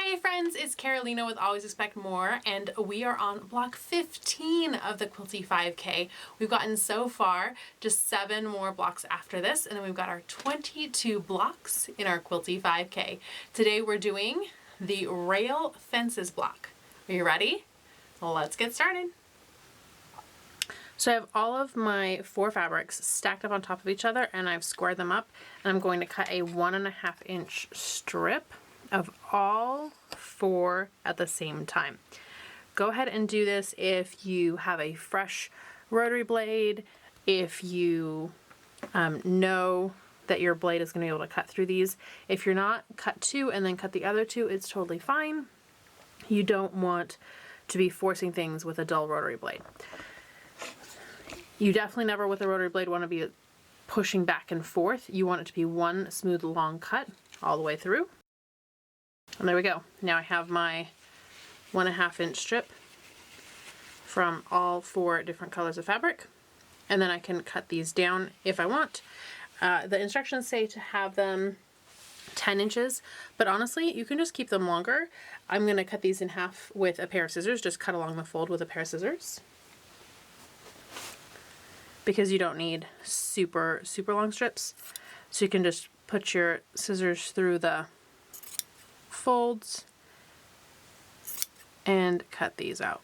Hey friends, it's Carolina with Always Expect More, and we are on block 15 of the Quilty 5K. We've gotten so far, just 7 more blocks after this, and then we've got our 22 blocks in our Quilty 5K. Today we're doing the rail fences block. Are you ready? Well, let's get started. So I have all of my 4 fabrics stacked up on top of each other, and I've squared them up, and I'm going to cut a 1.5 inch strip of all 4 at the same time. Go ahead and do this if you have a fresh rotary blade, if you know that your blade is going to be able to cut through these. If you're not, cut 2 and then cut the other 2. It's totally fine. You don't want to be forcing things with a dull rotary blade. You definitely never with a rotary blade want to be pushing back and forth. You want it to be one smooth long cut all the way through. And there we go. Now I have my 1.5 inch strip from all 4 different colors of fabric. And then I can cut these down if I want. The instructions say to have them 10 inches, but honestly, you can just keep them longer. I'm going to cut these in half with a pair of scissors. Just cut along the fold with a pair of scissors, because you don't need super long strips. So you can just put your scissors through the folds and cut these out.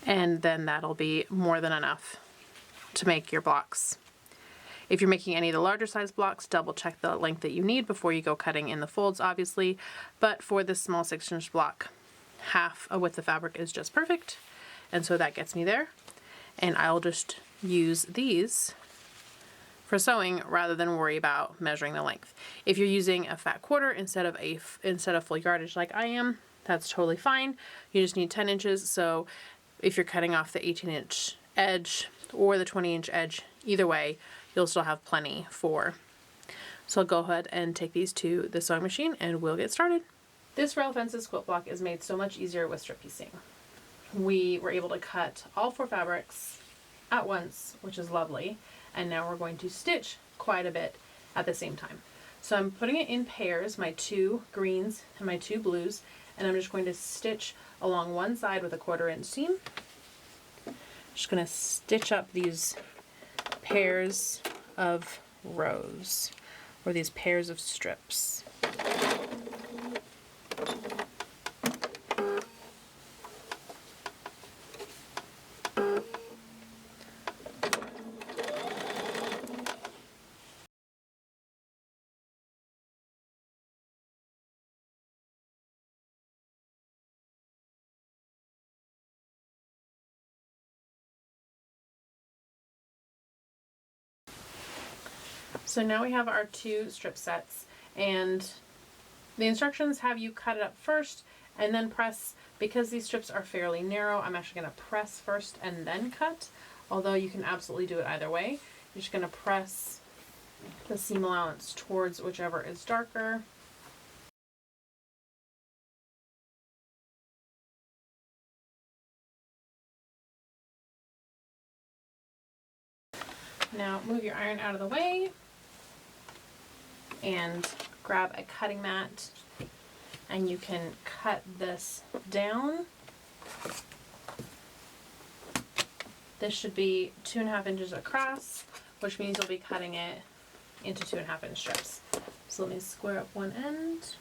And then that'll be more than enough to make your blocks. If you're making any of the larger size blocks, double check the length that you need before you go cutting in the folds, obviously. But for this small 6 inch block, half a width of fabric is just perfect. And so that gets me there. And I'll just use these for sewing rather than worry about measuring the length. If you're using a fat quarter instead of full yardage like I am, that's totally fine. You just need 10 inches. So if you're cutting off the 18 inch edge or the 20 inch edge, either way, you'll still have plenty for. So I'll go ahead and take these to the sewing machine and we'll get started. This rail fences quilt block is made so much easier with strip piecing. We were able to cut all 4 fabrics at once, which is lovely. And now we're going to stitch quite a bit at the same time. So I'm putting it in pairs, my 2 greens and my 2 blues, and I'm just going to stitch along one side with a 1/4 inch seam. Just going to stitch up these pairs of rows, or these pairs of strips. So now we have our 2 strip sets, and the instructions have you cut it up first and then press. Because these strips are fairly narrow, I'm actually going to press first and then cut, although you can absolutely do it either way. You're just going to press the seam allowance towards whichever is darker. Now move your iron out of the way and grab a cutting mat, and you can cut this down. This should be 2.5 inches across, which means you'll be cutting it into 2.5 inch strips. So let me square up one end.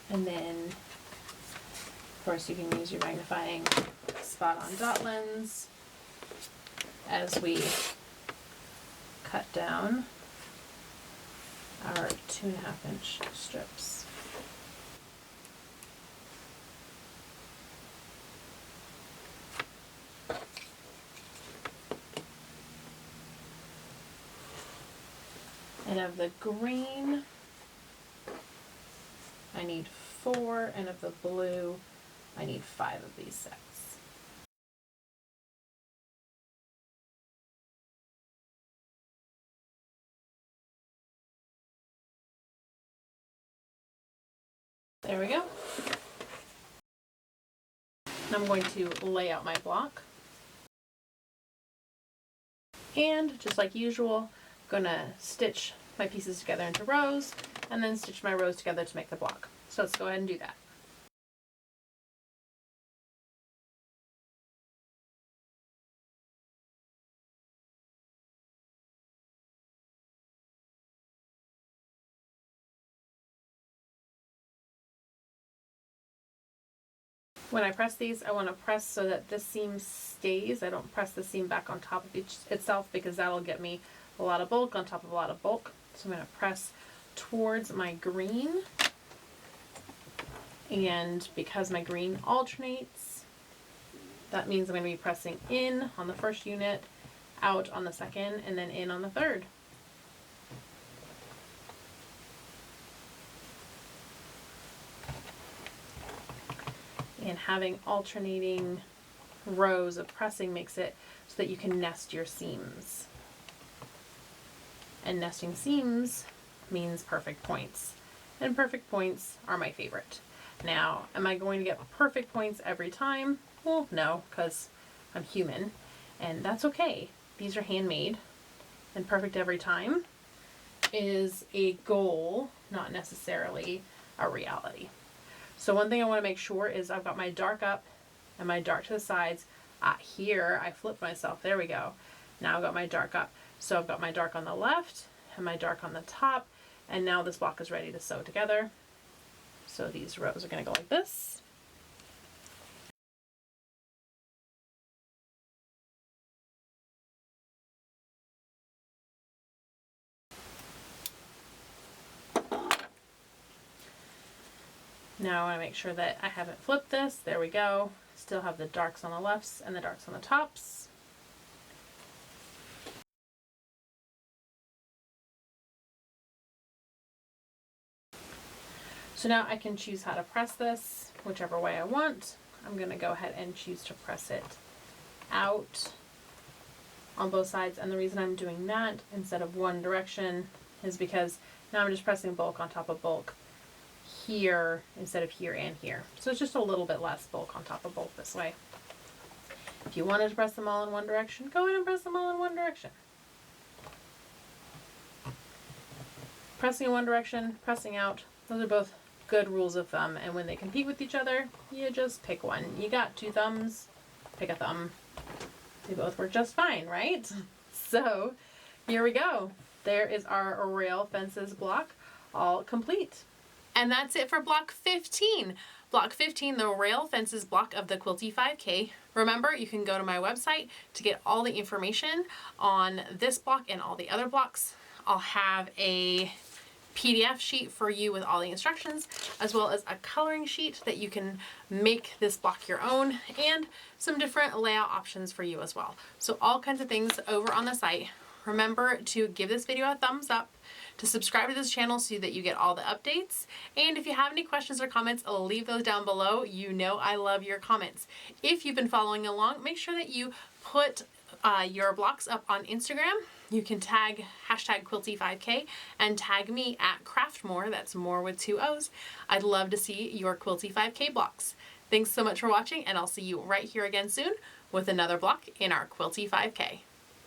And then, of course, you can use your magnifying spot on dot lens as we cut down our 2.5 inch strips. And of the green, I need 4, and of the blue, I need 5 of these sets. There we go. I'm going to lay out my block. And just like usual, I'm gonna stitch my pieces together into rows and then stitch my rows together to make the block. So let's go ahead and do that. When I press these, I want to press so that this seam stays. I don't press the seam back on top of itself because that'll get me a lot of bulk on top of a lot of bulk. So I'm going to press towards my green. And because my green alternates, that means I'm going to be pressing in on the first unit, out on the second, and then in on the third. And having alternating rows of pressing makes it so that you can nest your seams. And nesting seams means perfect points. And perfect points are my favorite. Now, am I going to get perfect points every time? Well, no, because I'm human, and that's okay. These are handmade, and perfect every time is a goal, not necessarily a reality. So one thing I want to make sure is I've got my dark up and my dark to the sides. Here, I flipped myself. There we go. Now I've got my dark up. So I've got my dark on the left and my dark on the top. And now this block is ready to sew together. So these rows are going to go like this. Now I want to make sure that I haven't flipped this. There we go. Still have the darks on the lefts and the darks on the tops. So now I can choose how to press this, whichever way I want. I'm going to go ahead and choose to press it out on both sides. And the reason I'm doing that instead of one direction is because now I'm just pressing bulk on top of bulk here instead of here and here. So it's just a little bit less bulk on top of bulk this way. If you wanted to press them all in one direction, go ahead and press them all in one direction. Pressing in one direction, pressing out, those are both good rules of thumb, and when they compete with each other, you just pick one. You got two thumbs, pick a thumb. They both work just fine, right? So here we go. There is our rail fences block all complete. And that's it for block 15. Block 15, the rail fences block of the Quilty 5K. Remember, you can go to my website to get all the information on this block and all the other blocks. I'll have a PDF sheet for you with all the instructions, as well as a coloring sheet that you can make this block your own, and some different layout options for you as well. So all kinds of things over on the site. Remember to give this video a thumbs up, to subscribe to this channel so that you get all the updates. And if you have any questions or comments, leave those down below. You know I love your comments. If you've been following along, make sure that you put your blocks up on Instagram. You can tag #Quilty5K and tag me at Craftmore. That's more with 2 O's. I'd love to see your Quilty 5K blocks. Thanks so much for watching, and I'll see you right here again soon with another block in our Quilty 5K.